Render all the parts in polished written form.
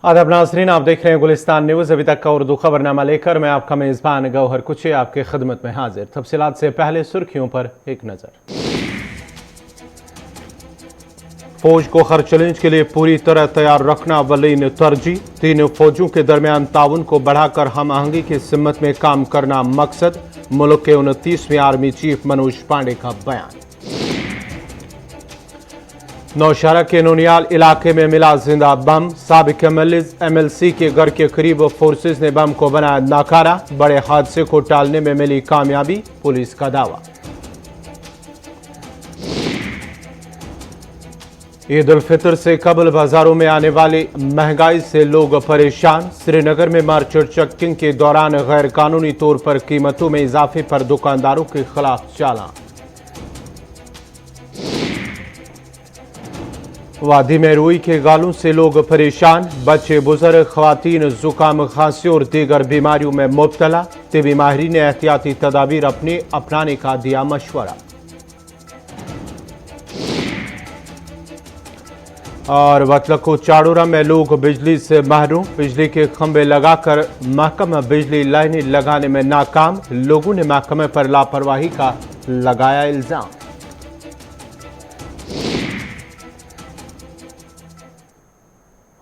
आदाब नाज़रीन, आप देख रहे हैं गुलिस्तान न्यूज़। अभी तक का उर्दू खबरनामा लेकर मैं आपका मेज़बान गौहर कुछे आपके खिदमत में हाजिर। तफसीलात से पहले सुर्खियों पर एक नज़र। फौज को हर चैलेंज के लिए पूरी तरह तैयार रखना अवलीन तरजीह। तीनों फौजों के दरमियान ताउन को बढ़ाकर हम आहंगी की सिमत में काम करना मकसद। मुल्क के 29वें आर्मी चीफ मनोज पांडे का बयान। नौशहरा के नोनियाल इलाके में मिला जिंदा बम। साबिक MLC के घर के करीब फोर्सेस ने बम को बनाया नाकारा। बड़े हादसे को टालने में मिली कामयाबी, पुलिस का दावा। ईद उल फितर से कबल बाजारों में आने वाली महंगाई से लोग परेशान। श्रीनगर में मार्च और चेकिंग के दौरान गैर कानूनी तौर पर कीमतों में इजाफे पर दुकानदारों के खिलाफ चालान। वादी में रुई के गालों से लोग परेशान। बच्चे, बुजुर्ग, खवातीन जुकाम, खांसी और दीगर बीमारियों में मुब्तला। तिबी माहिरीन ने एहतियाती तदाबीर अपनाने का दिया मशवरा। और वतलको चाड़ोरा में लोग बिजली से महरूम। बिजली के खंभे लगाकर महकमा बिजली लाइनें लगाने में नाकाम। लोगों ने महकमे पर लापरवाही का लगाया इल्जाम।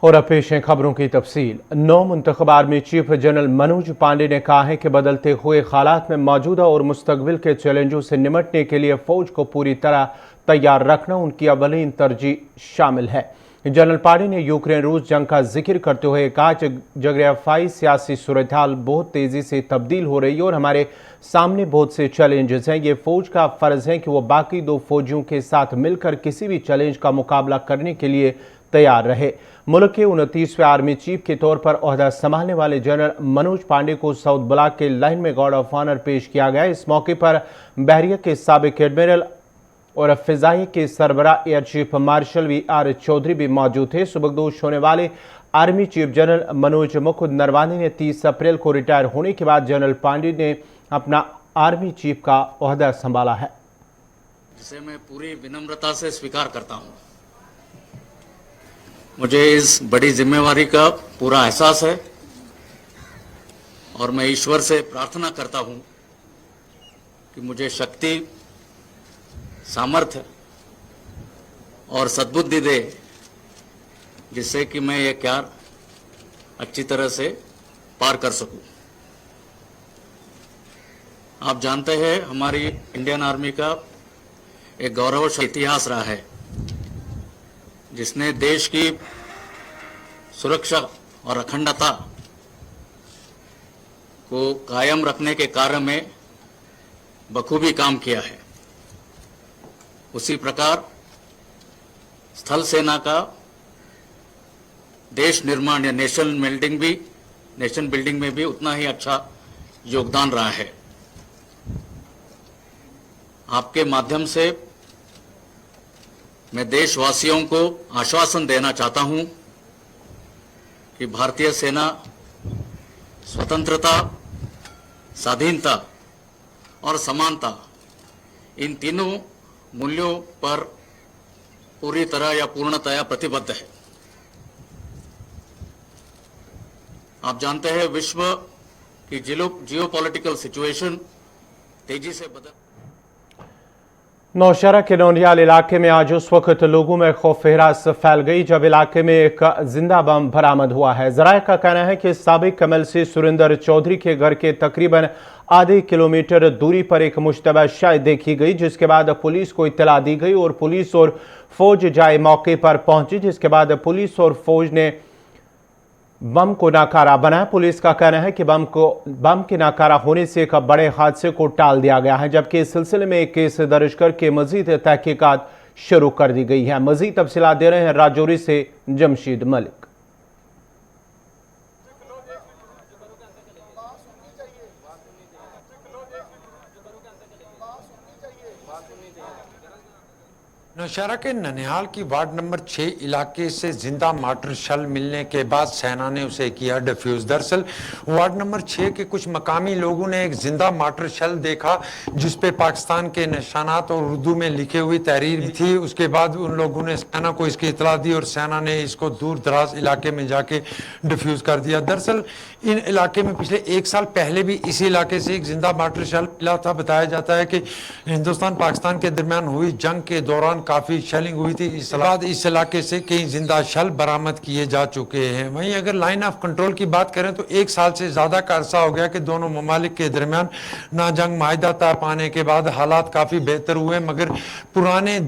और अब पेश है खबरों की तफसील। नौ मुंतखब army chief general Manoj Pande ने कहा है कि बदलते हुए हालात में मौजूदा और मुस्तकबिल के चैलेंजों से निपटने के लिए फौज को पूरी तरह तैयार रखना उनकी अवलीन तरजीह शामिल है। जनरल पांडे ने यूक्रेन रूस जंग का जिक्र करते हुए कहा कि जगराफाई सियासी सूरत हाल बहुत तेजी से तब्दील हो रही है और हमारे सामने बहुत से चैलेंजेस हैं। ये फौज का फर्ज है कि वो बाकी दो फौजियों के साथ मिलकर किसी भी चैलेंज का मुकाबला करने के लिए तैयार रहे। मुल्क के 29वें आर्मी चीफ के तौर पर ओहदा संभालने वाले जनरल मनोज पांडे को साउथ ब्लॉक के लाइन में गार्ड ऑफ ऑनर पेश किया गया। इस मौके पर बहरिया के साबिक एडमिरल और फिजाई के सरबरा air chief marshal VR Chaudhari भी मौजूद थे। सुबकदोश होने वाले army chief general Manoj Mukund Naravane ने 30 अप्रैल को रिटायर होने के बाद जनरल पांडे ने अपना आर्मी चीफ का ओहदा संभाला है, जिसे मैं पूरी विनम्रता से स्वीकार करता हूं। मुझे इस बड़ी जिम्मेवारी का पूरा एहसास है और मैं ईश्वर से प्रार्थना करता हूं कि मुझे शक्ति, सामर्थ्य और सद्बुद्धि दे, जिससे कि मैं ये कार्य अच्छी तरह से पार कर सकूं। आप जानते हैं हमारी इंडियन आर्मी का एक गौरवशाली इतिहास रहा है, जिसने देश की सुरक्षा और अखंडता को कायम रखने के कार्य में बखूबी काम किया है। उसी प्रकार स्थल सेना का देश निर्माण या नेशन बिल्डिंग में भी उतना ही अच्छा योगदान रहा है। आपके माध्यम से मैं देशवासियों को आश्वासन देना चाहता हूं कि भारतीय सेना स्वतंत्रता, स्वाधीनता और समानता, इन तीनों मूल्यों पर पूरी तरह या पूर्णतया प्रतिबद्ध है। आप जानते हैं विश्व की जियोपॉलिटिकल सिचुएशन तेजी से बदल। नौशहरा के नौनियाल इलाके में आज उस वक्त लोगों में खौफ हरास फैल गई जब इलाके में एक जिंदा बम बरामद हुआ है। जराये का कहना है कि साबिक MLC सुरेंद्र चौधरी के घर के तकरीबन आधे किलोमीटर दूरी पर एक मुश्तबह शायद देखी गई, जिसके बाद पुलिस को इत्तला दी गई और पुलिस और फौज जाए मौके पर पहुंची, जिसके बाद पुलिस और फौज ने बम को नाकारा बनाया। पुलिस का कहना है कि बम के नाकारा होने से एक बड़े हादसे को टाल दिया गया है, जबकि इस सिलसिले में एक केस दर्ज करके मजीद तहकीकात शुरू कर दी गई है। मजीद तफसीलात दे रहे हैं राजौरी से जमशीद मलिक। नौशहरा के ननिहाल की वार्ड नंबर 6 इलाके से जिंदा मार्टर शल मिलने के बाद सेना ने उसे किया डिफ्यूज। दरअसल वार्ड नंबर 6 के कुछ मकामी लोगों ने एक जिंदा मार्टर शल देखा जिस पे पाकिस्तान के निशानात और उर्दू में लिखी हुई तहरीर थी। उसके बाद उन लोगों ने सेना को इसकी इतला दी और सेना ने इसको दूर दराज इलाके में जाके डिफ्यूज कर दिया। दरअसल इन इलाके में पिछले 1 साल पहले भी इसी इलाके से एक जिंदा मार्टर शल मिला था। बताया जाता है कि हिंदुस्तान पाकिस्तान के दरमियान हुई जंग के दौरान काफी शेलिंग हुई थी। इस बाद इस इलाके से कई जिंदा शल बरामद किए जा चुके हैं। वहीं अगर लाइन ऑफ कंट्रोल की बात करें तो 1 साल से ज्यादा का अरसा हो गया कि दोनों ममालिक के दरमियान ना जंग माहिदा तय पाने के बाद हालात काफी बेहतर हुए, मगर पुराने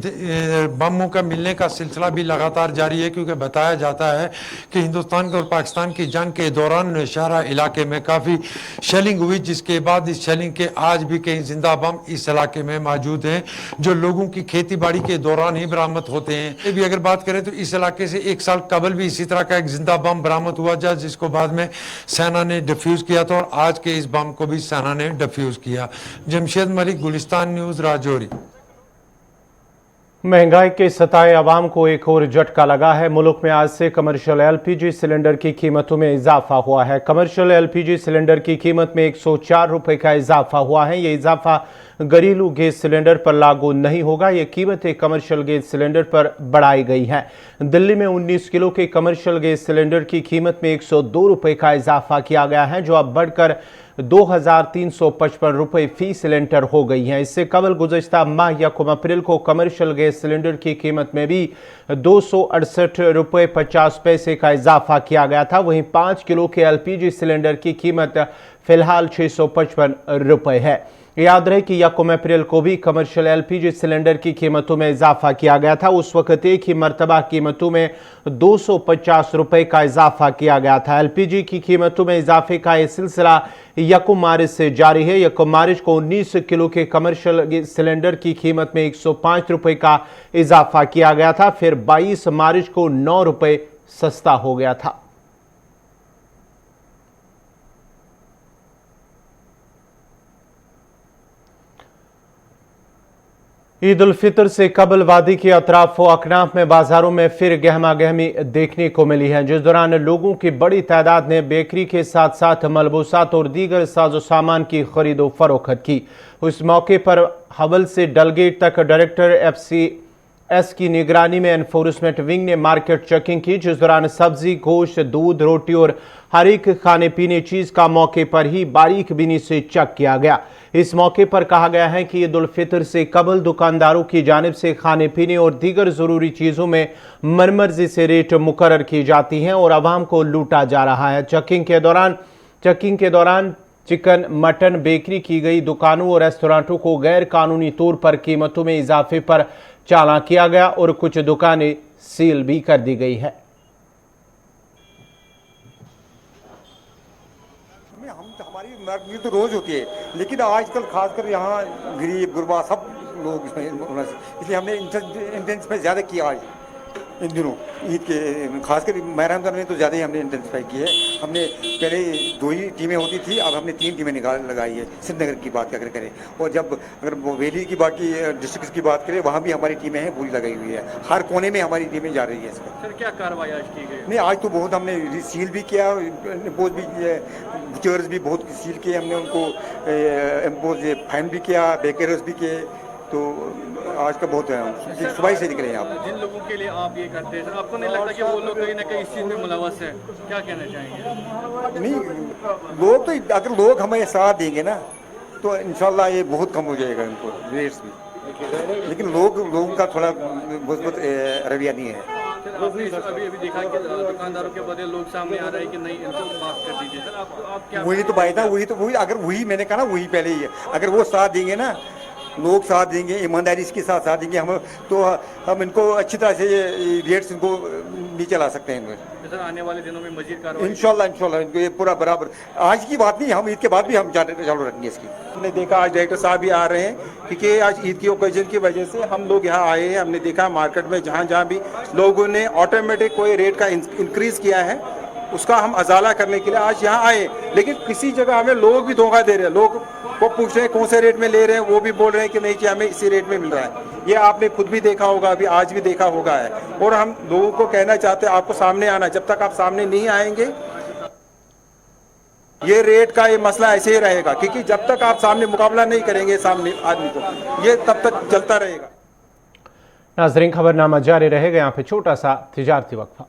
बमों का मिलने का सिलसिला भी लगातार जारी है, क्योंकि बताया जाता है कि हिंदुस्तान और पाकिस्तान की जंग के दौरान नौशहरा इलाके में काफी शेलिंग हुई, जिसके बाद इस शेलिंग के आज भी कई जिंदा बम इस इलाके में मौजूद हैं जो लोगों की खेती बाड़ी के दौरान ही बरामद होते हैं। ये भी अगर बात करें तो इस इलाके से 1 साल कबल भी इसी तरह का एक जिंदा बम बरामद हुआ था, जिसको बाद में सेना ने डिफ्यूज किया था और आज के इस बम को भी सेना ने डिफ्यूज किया। जमशेद मलिक, गुलिस्तान न्यूज, राजौरी। महंगाई के सताए आवाम को एक और झटका लगा है। मुल्क में आज से कमर्शियल एलपीजी सिलेंडर की कीमतों में इजाफा हुआ है। कमर्शियल एलपीजी सिलेंडर की कीमत में 104 रुपए का इजाफा हुआ है। ये इजाफा घरेलू गैस सिलेंडर पर लागू नहीं होगा। ये कीमतें कमर्शियल गैस सिलेंडर पर बढ़ाई गई हैं। दिल्ली में 19 किलो के कमर्शियल गैस सिलेंडर की कीमत में 102 रुपए का इजाफा किया गया है, जो अब बढ़कर 2,355 रुपए फी सिलेंडर हो गई हैं। इससे कबल गुज़श्ता माह यकम अप्रैल को कमर्शियल गैस सिलेंडर की कीमत में भी 268 रुपए 50 पैसे का इजाफा किया गया था। वहीं 5 किलो के एलपीजी सिलेंडर की कीमत फिलहाल 655 रुपए है। याद रहे कि यकम अप्रैल को भी कमर्शियल एलपीजी सिलेंडर की कीमतों में इजाफा किया गया था। उस वक्त एक ही मरतबा कीमतों में 250 रुपए का इजाफा किया गया था। एलपीजी की कीमतों में इजाफे का यह सिलसिला यकम मार्च से जारी है। यकम मार्च को 19 किलो के कमर्शियल सिलेंडर की कीमत में 105 रुपए का इजाफा किया गया था। फिर 22 मार्च को 9 रुपए सस्ता हो गया था। ईद उल फितर से कबल वादी के अतराफ व अकनाफ में बाजारों में फिर गहमा गहमी देखने को मिली है, जिस दौरान लोगों की बड़ी तादाद ने बेकरी के साथ साथ मलबूसात और दीगर साजो सामान की खरीदो फरोख्त की। उस मौके पर हवल से डलगेट तक डायरेक्टर FCS की निगरानी में एनफोर्समेंट विंग ने मार्केट चेकिंग की, जिस दौरान सब्जी, गोश्त, दूध, रोटी और हर एक खाने पीने चीज का मौके पर ही बारीक बीनी से चेक किया गया। इस मौके पर कहा गया है कि ईद उल फितर से कबल दुकानदारों की जानिब से खाने पीने और दीगर जरूरी चीजों में मनमर्जी से रेट मुकर्रर की जाती हैं और आवाम को लूटा जा रहा है। चेकिंग के दौरान चिकन, मटन, बेकरी की गई दुकानों और रेस्टोरेंटों को गैर कानूनी तौर पर कीमतों में इजाफे पर चालान किया गया और कुछ दुकानें सील भी कर दी गई है। हमारी मार्केट तो रोज होती है, लेकिन आजकल खासकर यहाँ गरीब गुरबा सब लोग इसलिए हमने इंटेंसिफाई ज़्यादा किया आज इन दिनों ईद के, खासकर माह रमज़ान में तो ज़्यादा ही हमने इंटेंसिफाई की है। हमने पहले 2 ही टीमें होती थी, अब हमने 3 टीमें लगाई है। श्रीनगर की बात अगर करें और जब अगर वैली की बाकी डिस्ट्रिक्ट की बात करें, वहाँ भी हमारी टीमें हैं, पूरी लगाई हुई है। हर कोने में हमारी टीमें जा रही है। इसका सर क्या कार्रवाई आज की गई? नहीं, आज तो बहुत हमने सील भी किया, इम्पोज भी किया, बुचर्स भी बहुत सील किए हमने, उनको इम्पोज फाइन भी किया, बेकरर्स भी किए। तो आज का बहुत है, सुबह से निकले यहाँ पर। जिन लोगों के लिए आप ये करते हैं सर, आपको नहीं लगता कि वो लोग कहीं ना कहीं इस चीज़ में मुलव्वस है? क्या कहना चाहेंगे? नहीं, लोग तो अगर लोग हमें साथ देंगे ना तो इंशाल्लाह ये बहुत कम हो जाएगा इनको रेट्स भी, लेकिन लोगों का थोड़ा बहुत रवैया नहीं है। सर आपने अभी देखा कि दुकानदारों के बदले लोग सामने आ रहे हैं कि नहीं इनको माफ कर दीजिए। सर आप क्या? वही तो बात है, वही अगर वही मैंने कहा ना, वही पहले ही है। अगर वो साथ देंगे ना, लोग साथ देंगे, ईमानदारी के साथ साथ देंगे, हम इनको अच्छी तरह से ये रेट्स इनको नीचे ला सकते हैं। सर आने वाले दिनों में मजीद कार्रवाई इंशाल्लाह इनको ये पूरा बराबर, आज की बात नहीं, हम ईद के बाद भी हम चालू रखेंगे इसकी। हमने देखा आज डायरेक्टर साहब भी आ रहे हैं, क्योंकि आज ईद की ओकेजन की वजह से हम लोग यहाँ आए हैं। हमने देखा मार्केट में जहाँ जहाँ भी लोगों ने ऑटोमेटिक कोई रेट का इंक्रीज किया है, उसका हम अजाला करने के लिए आज यहाँ आए। लेकिन किसी जगह हमें लोग भी धोखा दे रहे हैं, लोग को पूछ रहे हैं कौन से रेट में ले रहे हैं, वो भी बोल रहे हैं कि नहीं कि हमें इसी रेट में मिल रहा है। ये आपने खुद भी देखा होगा, अभी आज भी देखा होगा है। और हम लोगों को कहना चाहते हैं आपको सामने आना, जब तक आप सामने नहीं आएंगे ये रेट का ये मसला ऐसे ही रहेगा, क्योंकि जब तक आप सामने मुकाबला नहीं करेंगे सामने आदमी को, ये तब तक चलता रहेगा। नाजरीन, खबरनामा जारी रहेगा। यहाँ पे छोटा सा तिजारती वक्फा।